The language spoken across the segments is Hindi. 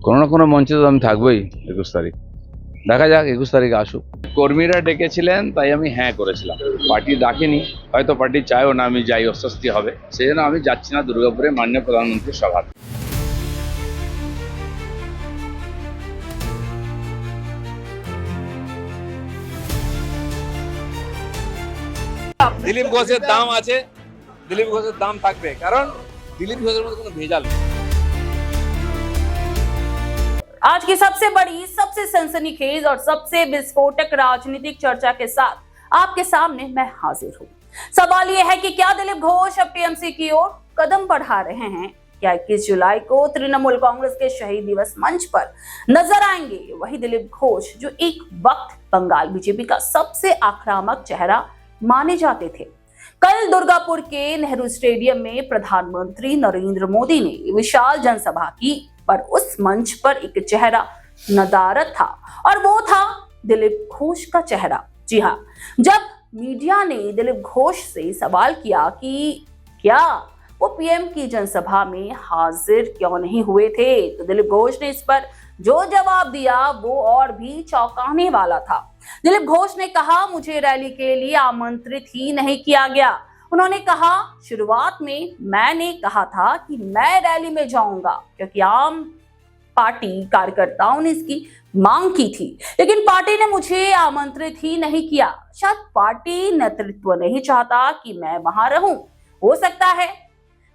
কোনো না কোনো মঞ্চে তো আমি থাকবোই 21 তারিখ। দেখা যাক 21 তারিখ আসুক। কর্মীরা ডেকেছিলেন তাই আমি হ্যাঁ করেছিলাম, পার্টি ডাকেনি, হয়তো পার্টি চায়ও না আমি যাই, অস্বস্তি হবে, সেই জন্য আমি যাচ্ছি না দুর্গাপুরে মাননীয় প্রধানমন্ত্রীর সভা। দিলীপ ঘোষের দাম আছে, দিলীপ ঘোষের দাম থাকবে, কারণ দিলীপ ঘোষের মধ্যে কোনো ভেজাল নেই। आज की सबसे बड़ी, सबसे सनसनीखेज और सबसे विस्फोटक राजनीतिक चर्चा के साथ आपके सामने मैं हाजिर हूँ। सवाल यह है कि क्या दिलीप घोष अब टीएमसी की ओर कदम बढ़ा रहे हैं? क्या 21 जुलाई को तृणमूल कांग्रेस के शहीद दिवस मंच पर नजर आएंगे वही दिलीप घोष जो एक वक्त बंगाल बीजेपी का सबसे आक्रामक चेहरा माने जाते थे? कल दुर्गापुर के नेहरू स्टेडियम में प्रधानमंत्री नरेंद्र मोदी ने विशाल जनसभा की, पर उस मंच पर एक चेहरा नदारद था और वो था दिलीप घोष का चेहरा। जी हाँ, जब मीडिया ने दिलीप घोष से सवाल किया कि क्या वो पीएम की जनसभा में हाजिर क्यों नहीं हुए थे, तो दिलीप घोष ने इस पर जो जवाब दिया वो और भी चौंकाने वाला था। दिलीप घोष ने कहा, मुझे रैली के लिए आमंत्रित ही नहीं किया गया। उन्होंने कहा, शुरुआत में मैंने कहा था कि मैं रैली में जाऊंगा क्योंकि आम पार्टी कार्यकर्ताओं ने इसकी मांग की थी, लेकिन पार्टी ने मुझे आमंत्रित ही नहीं किया। शायद पार्टी नेतृत्व नहीं चाहता कि मैं वहां रहूं। हो सकता है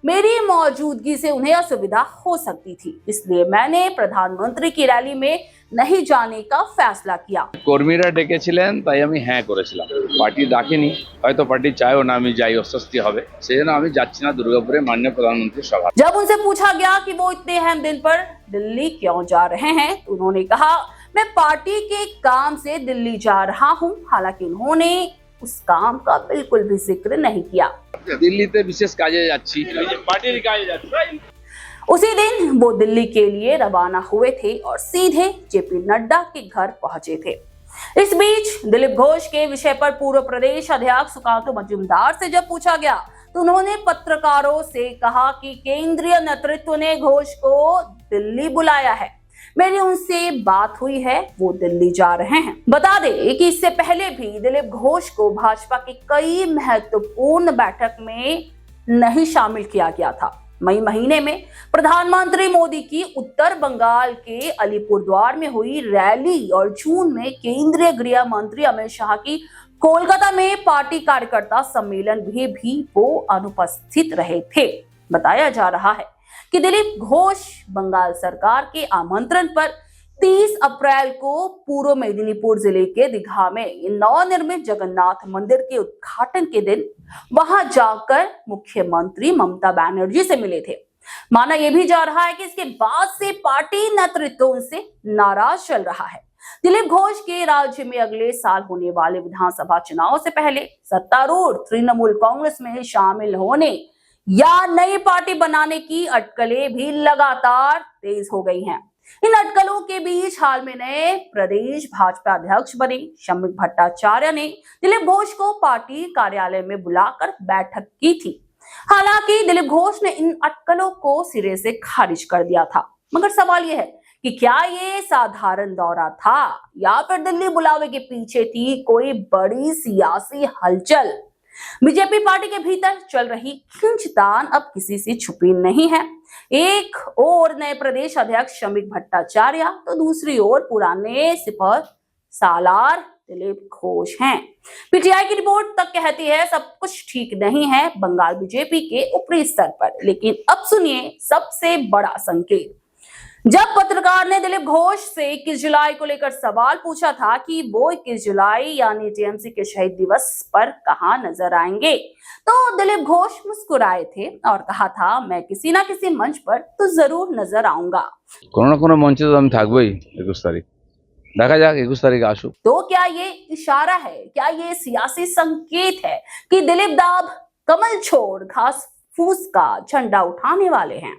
मेरी मौजूदगी से उन्हें असुविधा हो सकती थी, इसलिए मैंने प्रधानमंत्री की रैली में नहीं जाने का फैसला किया। কর্মীরা ডেকেছিলেন তাই আমি হ্যাঁ করেছিলাম, পার্টি ডাকেনি, হয়তো পার্টি চায়ও না আমি যাই, অস্বস্তি হবে, সেই জন্য আমি যাচ্ছি না দুর্গাপুরে মাননীয় প্রধানমন্ত্রীর সভা। जब उनसे पूछा गया कि वो इतने अहम दिन पर दिल्ली क्यों जा रहे हैं, तो उन्होंने कहा, मैं पार्टी के काम से दिल्ली जा रहा हूं। हालांकि उन्होंने उस काम का बिल्कुल भी जिक्र नहीं किया। দিল্লিতে বিশেষ কাজে যাচ্ছি, পার্টির কাজে যাচ্ছে। उसी दिन वो दिल्ली के लिए रवाना हुए थे और सीधे जेपी नड्डा के घर पहुंचे थे। इस बीच दिलीप घोष के विषय पर पूर्व प्रदेश अध्यक्ष सुकांतु मजूमदार से जब पूछा गया, तो उन्होंने पत्रकारों से कहा कि केंद्रीय नेतृत्व ने घोष को दिल्ली बुलाया है, मेरी उनसे बात हुई है, वो दिल्ली जा रहे हैं। बता दें कि इससे पहले भी दिलीप घोष को भाजपा की कई महत्वपूर्ण बैठक में नहीं शामिल किया गया था। मई महीने में प्रधानमंत्री मोदी की उत्तर बंगाल के अलीपुरद्वार में हुई रैली और जून में केंद्रीय गृह मंत्री अमित शाह की कोलकाता में पार्टी कार्यकर्ता सम्मेलन में भी वो अनुपस्थित रहे थे। बताया जा रहा है कि दिलीप घोष बंगाल सरकार के आमंत्रण पर 30 अप्रैल को पूर्व मेदिनीपुर जिले के दीघा में नवनिर्मित जगन्नाथ मंदिर के उद्घाटन के दिन वहां जाकर मुख्यमंत्री ममता बनर्जी से मिले थे। माना यह भी जा रहा है कि इसके बाद से पार्टी नेतृत्व उनसे नाराज चल रहा है। दिलीप घोष के राज्य में अगले साल होने वाले विधानसभा चुनाव से पहले सत्तारूढ़ तृणमूल कांग्रेस में शामिल होने या नई पार्टी बनाने की अटकलें भी लगातार तेज हो गई हैं। इन अटकलों के बीच हाल में नए प्रदेश भाजपा अध्यक्ष बने शम्मिक भट्टाचार्य ने दिलीप घोष को पार्टी कार्यालय में बुलाकर बैठक की थी। हालांकि दिलीप घोष ने इन अटकलों को सिरे से खारिज कर दिया था, मगर सवाल यह है कि क्या ये साधारण दौरा था या फिर दिल्ली बुलावे के पीछे थी कोई बड़ी सियासी हलचल। बीजेपी पार्टी के भीतर चल रही खींचतान अब किसी से छुपी नहीं है। एक और नए प्रदेश अध्यक्ष शम्मिक भट्टाचार्य तो दूसरी ओर पुराने सिपह सालार दिलीप घोष हैं। पीटीआई की रिपोर्ट तक कहती है सब कुछ ठीक नहीं है बंगाल बीजेपी के ऊपरी स्तर पर, लेकिन अब सुनिए सबसे बड़ा संकेत। जब पत्रकार ने दिलीप घोष से 21 जुलाई को लेकर सवाल पूछा था कि वो 21 जुलाई यानी टीएमसी के शहीद दिवस पर कहां नजर आएंगे, तो दिलीप घोष मुस्कुराए थे और कहा था, मैं किसी ना किसी मंच पर तो जरूर नजर आऊंगा। কোনো না কোনো মঞ্চে তো আমি থাকবোই 21 তারিখ। দেখা যাক 21 তারিখ আসুক। तो क्या ये इशारा है, क्या ये सियासी संकेत है कि दिलीप दाब कमल छोड़ घास फूस का झंडा उठाने वाले हैं?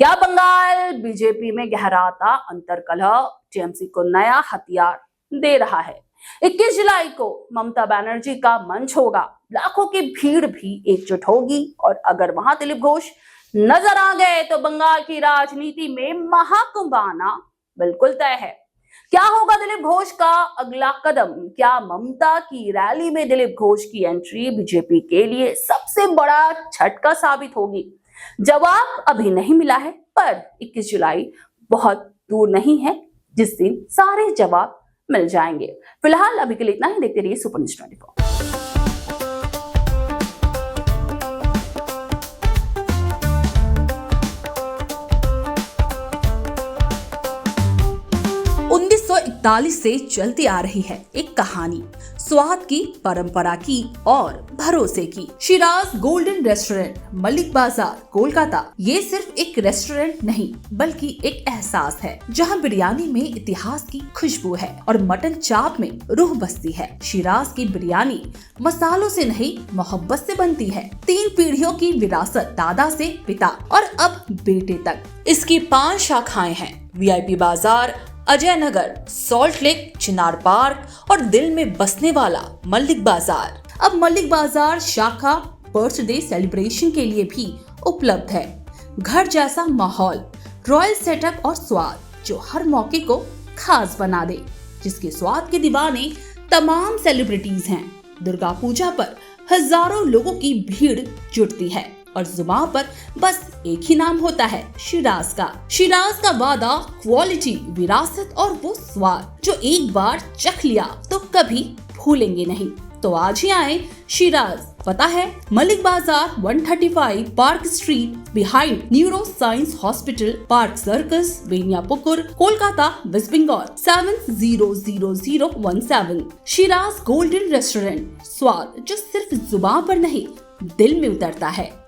क्या बंगाल बीजेपी में गहराता अंतरकलह टीएमसी को नया हथियार दे रहा है? 21 जुलाई को ममता बनर्जी का मंच होगा, लाखों की भीड़ भी एकजुट होगी और अगर वहां दिलीप घोष नजर आ गए तो बंगाल की राजनीति में महाकुंभ आना बिल्कुल तय है। क्या होगा दिलीप घोष का अगला कदम? क्या ममता की रैली में दिलीप घोष की एंट्री बीजेपी के लिए सबसे बड़ा झटका साबित होगी? जवाब अभी नहीं मिला है, पर 21 जुलाई बहुत दूर नहीं है जिस दिन सारे जवाब मिल जाएंगे। फिलहाल अभी के लिए इतना ही। देखते रहिए सुपर न्यूज़ 24। 1941 से चलती आ रही है एक कहानी, स्वाद की, परंपरा की और भरोसे की। शिराज गोल्डन रेस्टोरेंट, मलिक बाजार, कोलकाता। ये सिर्फ एक रेस्टोरेंट नहीं बल्कि एक एहसास है, जहां बिरयानी में इतिहास की खुशबू है और मटन चाप में रूह बसती है। शिराज की बिरयानी मसालों से नहीं, मोहब्बत से बनती है। 3 पीढ़ियों की विरासत, दादा से पिता और अब बेटे तक। इसकी 5 शाखाएं हैं, VIP बाजार, अजय नगर, सॉल्ट लेक, चिनार पार्क और दिल में बसने वाला मलिक बाजार। अब मलिक बाजार शाखा बर्थडे सेलिब्रेशन के लिए भी उपलब्ध है। घर जैसा माहौल, रॉयल सेटअप और स्वाद जो हर मौके को खास बना दे, जिसके स्वाद के दीवाने तमाम सेलिब्रिटीज हैं। दुर्गा पूजा पर हजारों लोगों की भीड़ जुटती है और जुबान पर बस एक ही नाम होता है, शिराज का। शिराज का वादा, क्वालिटी, विरासत और वो स्वाद जो एक बार चख लिया तो कभी भूलेंगे नहीं। तो आज ही आए शिराज। पता है Mullick Bazar, 135 park street, behind neuro science hospital, park circus, Beniapukur, Kolkata, west Bengal 700017। Shiraz golden restaurant, स्वाद जो सिर्फ जुबान पर नहीं दिल में उतरता है।